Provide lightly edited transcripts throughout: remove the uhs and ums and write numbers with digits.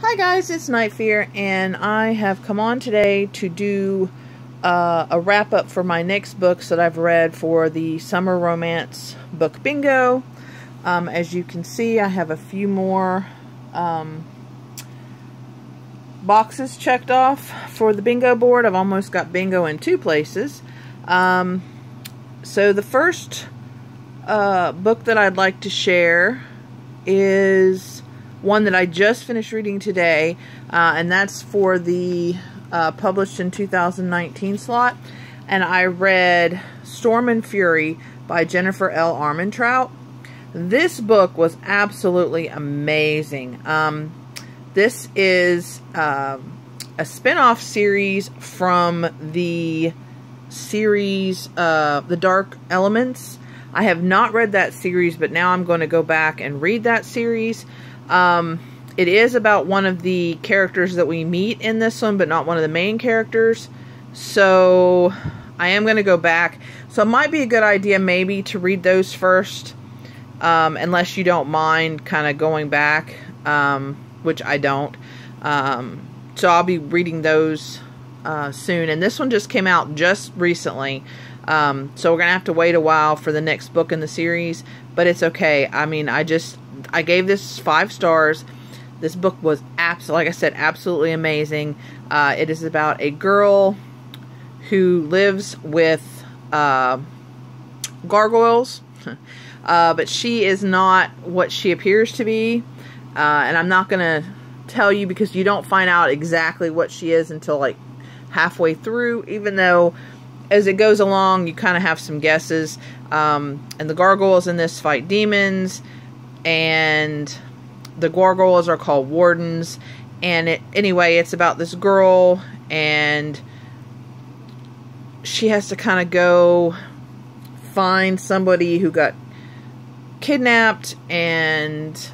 Hi guys, it's Night Fear, and I have come on today to do a wrap up for my next books that I've read for the Summer Romance Book Bingo. As you can see, I have a few more boxes checked off for the bingo board. I've almost got bingo in 2 places. So the first book that I'd like to share is one that I just finished reading today, and that's for the published in 2019 slot, and I read Storm and Fury by Jennifer L. Armentrout. This book was absolutely amazing. This is a spin-off series from the series The Dark Elements. I have not read that series, but now I'm going to go back and read that series. It is about one of the characters that we meet in this one, but not one of the main characters. So I am going to go back. So it might be a good idea maybe to read those first, unless you don't mind kind of going back, which I don't. So I'll be reading those soon. And this one just came out just recently. So we're going to have to wait a while for the next book in the series, but it's okay. I mean, I gave this 5 stars. This book was like I said, absolutely amazing. It is about a girl who lives with gargoyles, but she is not what she appears to be. And I'm not going to tell you because you don't find out exactly what she is until like halfway through, even though as it goes along, you kind of have some guesses. And the gargoyles in this fight demons, and the gargoyles are called wardens. And anyway, it's about this girl, and she has to kind of go find somebody who got kidnapped, and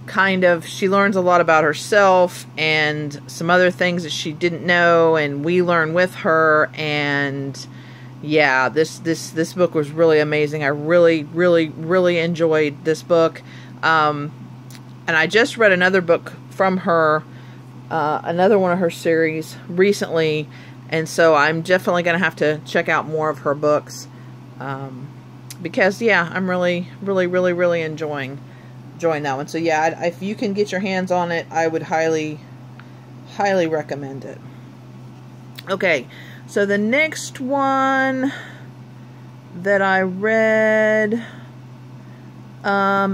kind of she learns a lot about herself and some other things that she didn't know, and we learn with her. And yeah, this book was really amazing. I really enjoyed this book. And I just read another book from her, another one of her series recently, and so I'm definitely going to have to check out more of her books, because yeah, I'm really enjoying that one. So yeah, if you can get your hands on it, I would highly recommend it. Okay, so the next one that I read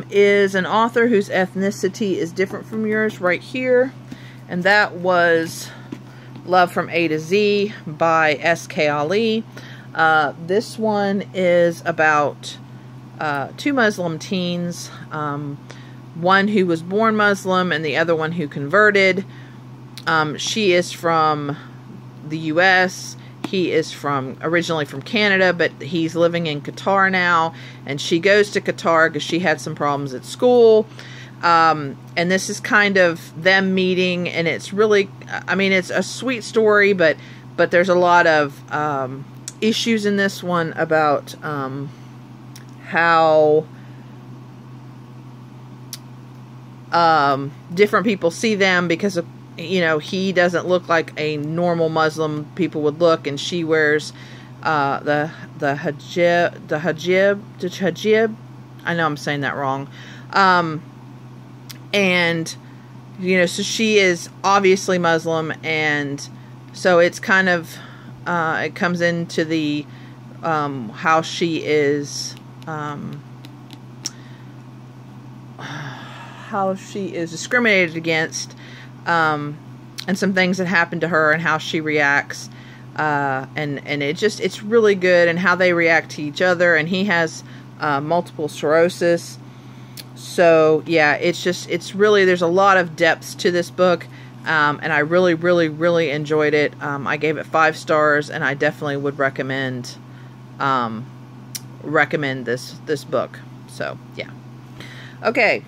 is an author whose ethnicity is different from yours right here, and that was Love from A to Z by S.K. Ali. This one is about 2 Muslim teens, one who was born Muslim and the other one who converted. She is from the U.S., he is originally from Canada, but he's living in Qatar now, and she goes to Qatar because she had some problems at school. And this is kind of them meeting, and it's really, I mean, it's a sweet story, but there's a lot of issues in this one about how different people see them because of, you know, he doesn't look like a normal Muslim people would look, and she wears the hijab. I know I'm saying that wrong. And you know, so she is obviously Muslim, and so it's kind of it comes into the how she is discriminated against, and some things that happen to her and how she reacts, and it's really good, and how they react to each other. And he has multiple sclerosis, so yeah, it's really, there's a lot of depths to this book, and I really enjoyed it. I gave it 5 stars, and I definitely would recommend this book. So yeah. Okay,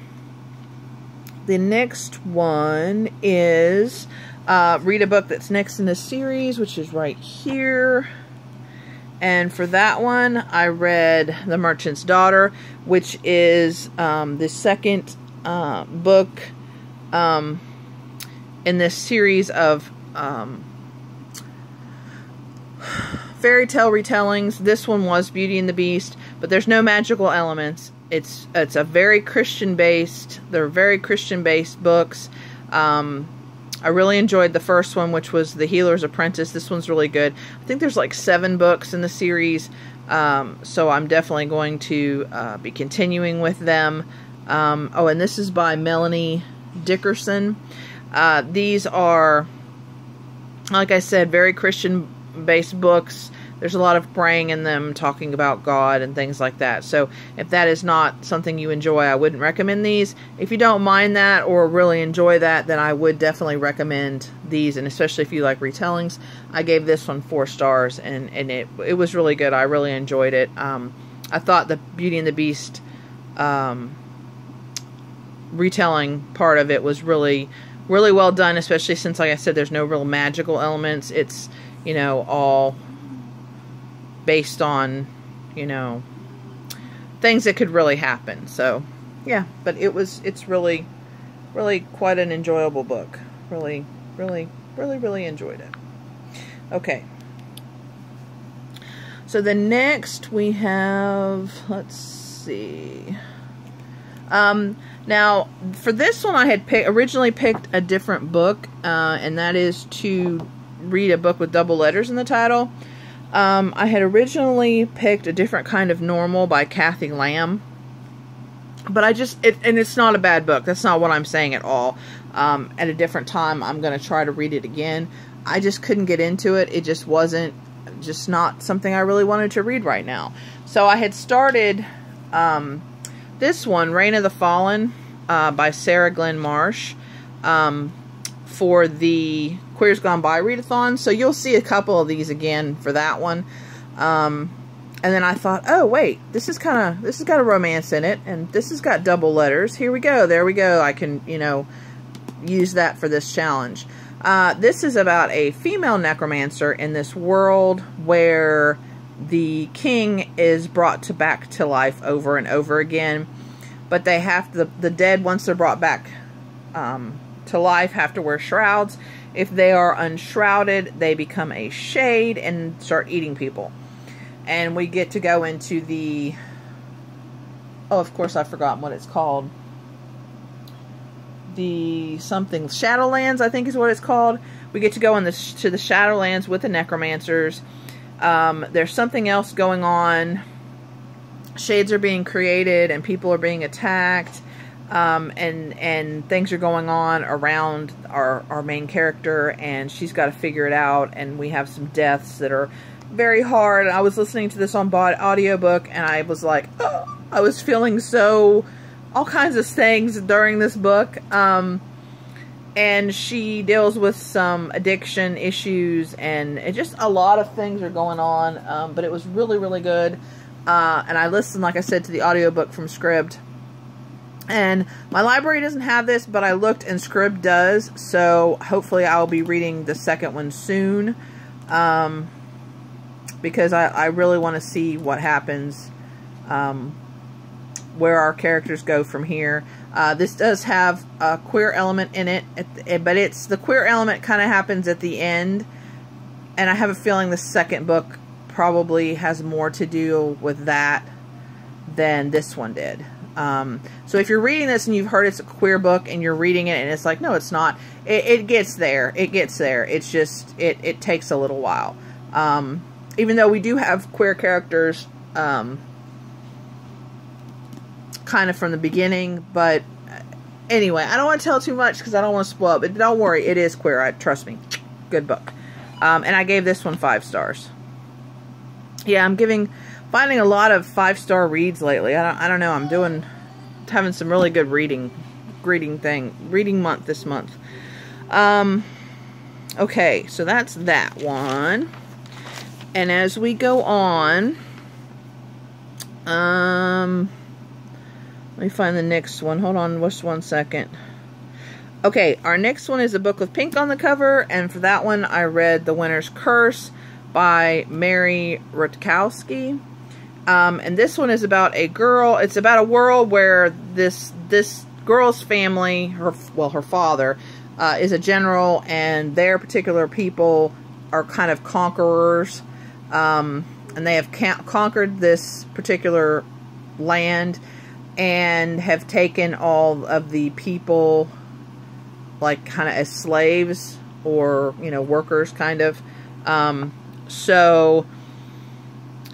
the next one is read a book that's next in the series, which is right here. And for that one, I read The Merchant's Daughter, which is the second book in this series of fairy tale retellings. This one was Beauty and the Beast, but there's no magical elements. It's a very Christian based. They're very Christian based books. I really enjoyed the first one, which was The Healer's Apprentice. This one's really good. I think there's like 7 books in the series, so I'm definitely going to be continuing with them. Oh, and this is by Melanie Dickerson. These are, like I said, very Christian-based books. There's a lot of praying in them, talking about God and things like that. So if that is not something you enjoy, I wouldn't recommend these. If you don't mind that or really enjoy that, then I would definitely recommend these, and especially if you like retellings. I gave this one 4 stars, and it was really good. I really enjoyed it. I thought the Beauty and the Beast retelling part of it was really well done, especially since, like I said, there's no real magical elements. It's, you know, all based on, you know, things that could really happen. So yeah, but it's really quite an enjoyable book. Really enjoyed it. Okay, so the next we have, let's see, now for this one I had originally picked a different book, and that is to read a book with double letters in the title. I had originally picked A Different Kind of Normal by Kathy Lamb, but and it's not a bad book. That's not what I'm saying at all. At a different time, I'm going to try to read it again. I just couldn't get into it. It just wasn't, just not something I really wanted to read right now. So I had started this one, Reign of the Fallen, by Sarah Glenn Marsh, for the Queers Gone By readathon. So you'll see a couple of these again for that one. And then I thought, oh wait, this has got a romance in it, and this has got double letters. Here we go. There we go. I can, you know, use that for this challenge. This is about a female necromancer in this world where the king is brought back to life over and over again, but they have to, the dead, once they're brought back to life, have to wear shrouds. If they are unshrouded, they become a shade and start eating people. And we get to go into the, oh, of course I've forgotten what it's called. The something Shadowlands, I think is what it's called. We get to go to the Shadowlands with the necromancers. There's something else going on. Shades are being created and people are being attacked. And things are going on around our main character, and she's got to figure it out, and we have some deaths that are very hard. I was listening to this on audiobook, and I was like, oh, I was feeling so, all kinds of things during this book. And she deals with some addiction issues, and just a lot of things are going on, but it was really good. And I listened, like I said, to the audiobook from Scribd. And my library doesn't have this, but I looked and Scribd does, so hopefully I'll be reading the second one soon, because I really want to see what happens, where our characters go from here. This does have a queer element in it, but the queer element kind of happens at the end, and I have a feeling the second book probably has more to do with that than this one did. So if you're reading this and you've heard it's a queer book and you're reading it and it's like, no, it's not, it gets there. It gets there. It's just, it takes a little while. Even though we do have queer characters, kind of from the beginning, but anyway, I don't want to tell too much because I don't want to spoil it, but don't worry, it is queer. Trust me. Good book. And I gave this one 5 stars. Yeah, I'm finding a lot of 5-star reads lately. I don't know. I'm having some really good reading month this month. Okay, so that's that one. And as we go on, let me find the next one. Hold on just one second. Okay, our next one is a book with pink on the cover, and for that one I read The Winter's Curse by Mary Rutkowski. And this one is about a girl. It's about a world where this girl's family, her father, is a general, and their particular people are kind of conquerors, and they have conquered this particular land and have taken all of the people like kind of as slaves, or, you know, workers kind of. So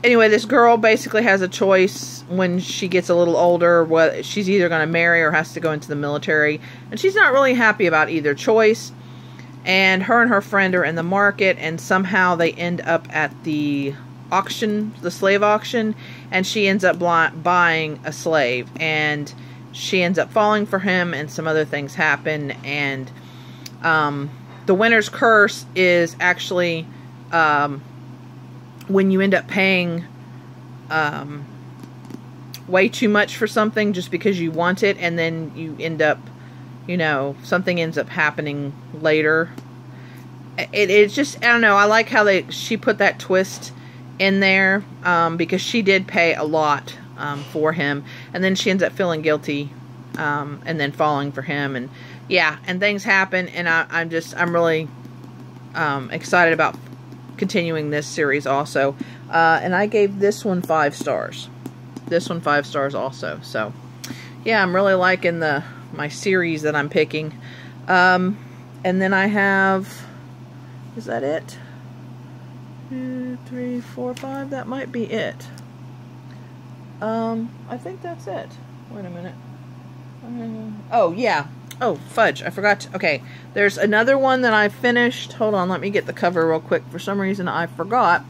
anyway, this girl basically has a choice when she gets a little older, what she's either going to marry or has to go into the military, and she's not really happy about either choice. And her friend are in the market, and somehow they end up at the auction, the slave auction, and she ends up buying a slave, and she ends up falling for him, and some other things happen. And the winner's curse is actually when you end up paying way too much for something just because you want it, and then you end up, you know, something ends up happening later. It's just, I don't know, I like how she put that twist in there, because she did pay a lot for him, and then she ends up feeling guilty, and then falling for him, and yeah, and things happen, and I'm really excited about continuing this series also. And I gave this one 5 stars. This one 5 stars also. So yeah, I'm really liking my series that I'm picking. And then I have, is that it? 2, 3, 4, 5. That might be it. I think that's it. Wait a minute. Oh yeah. Oh, fudge. I forgot to, okay. There's another one that I finished. Hold on, let me get the cover real quick. For some reason I forgot.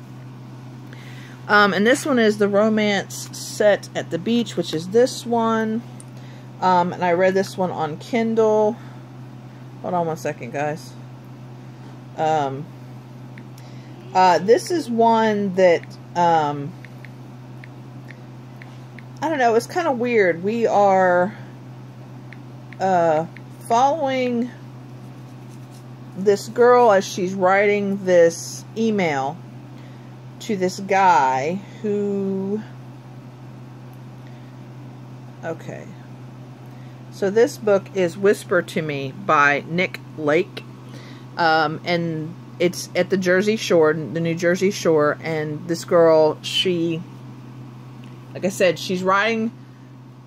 And this one is The Romance Set at the Beach, which is this one. And I read this one on Kindle. Hold on one second, guys. This is one that, I don't know, it's kind of weird. We are following this girl as she's writing this email to this guy who, okay, so this book is Whisper to Me by Nick Lake, and it's at the Jersey Shore, the New Jersey Shore, and this girl, she, like I said, she's writing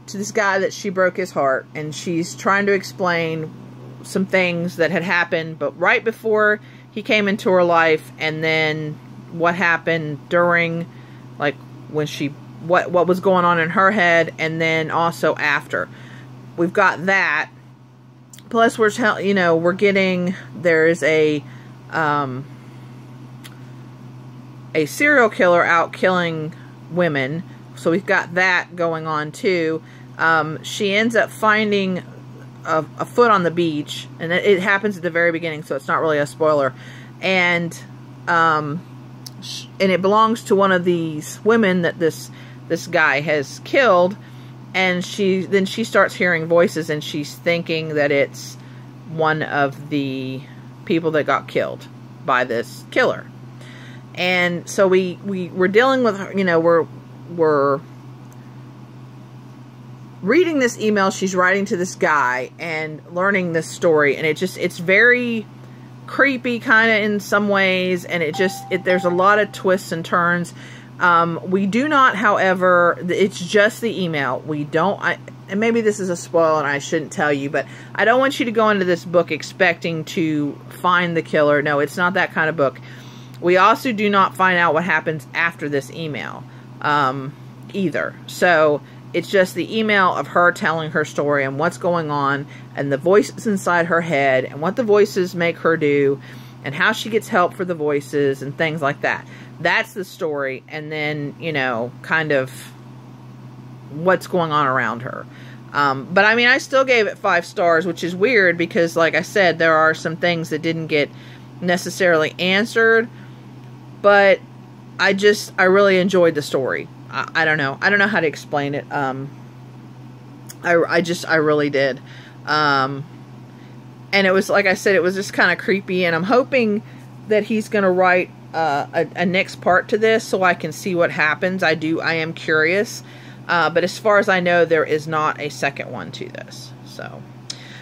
to this guy that she broke his heart, and she's trying to explain some things that had happened, but right before he came into her life, and then what happened during, like, when she, what was going on in her head, and then also after. We've got that. Plus, you know, we're getting, there's a serial killer out killing women. So we've got that going on too. She ends up finding a foot on the beach, and it happens at the very beginning, so it's not really a spoiler. And it belongs to one of these women that this guy has killed. And then she starts hearing voices, and she's thinking that it's one of the people that got killed by this killer. And so we're dealing with her, you know, we're reading this email she's writing to this guy and learning this story, and it's very creepy kind of in some ways, and there's a lot of twists and turns. We do not, however, it's just the email. We don't, and maybe this is a spoil and I shouldn't tell you, but I don't want you to go into this book expecting to find the killer. No, it's not that kind of book. We also do not find out what happens after this email, either. So it's just the email of her telling her story and what's going on, and the voices inside her head, and what the voices make her do, and how she gets help for the voices, and things like that. That's the story, and then, you know, kind of what's going on around her. But I mean, I still gave it 5 stars, which is weird because, like I said, there are some things that didn't get necessarily answered, but I really enjoyed the story. I don't know how to explain it. I really did. And it was, like I said, it was just kind of creepy, and I'm hoping that he's going to write a next part to this so I can see what happens. I am curious. But as far as I know, there is not a second one to this. So,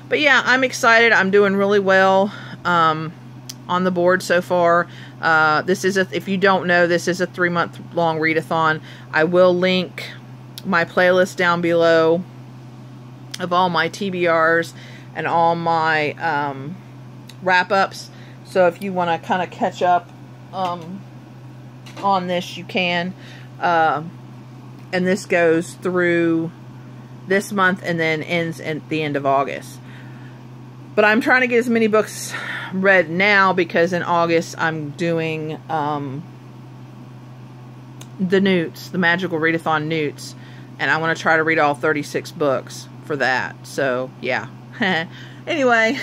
But yeah, I'm excited. I'm doing really well on the board so far. This is if you don't know, this is a 3-month long readathon. I will link my playlist down below of all my TBRs and all my wrap-ups. So if you want to kind of catch up on this, you can. And this goes through this month and then ends at the end of August. But I'm trying to get as many books read now because in August I'm doing the Newts, the Magical Readathon Newts, and I want to try to read all 36 books for that. So yeah. Anyway,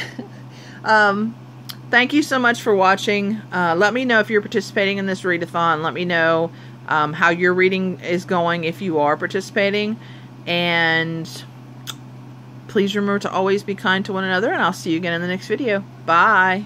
thank you so much for watching. Let me know if you're participating in this readathon. Let me know how your reading is going if you are participating. And please remember to always be kind to one another, and I'll see you again in the next video. Bye.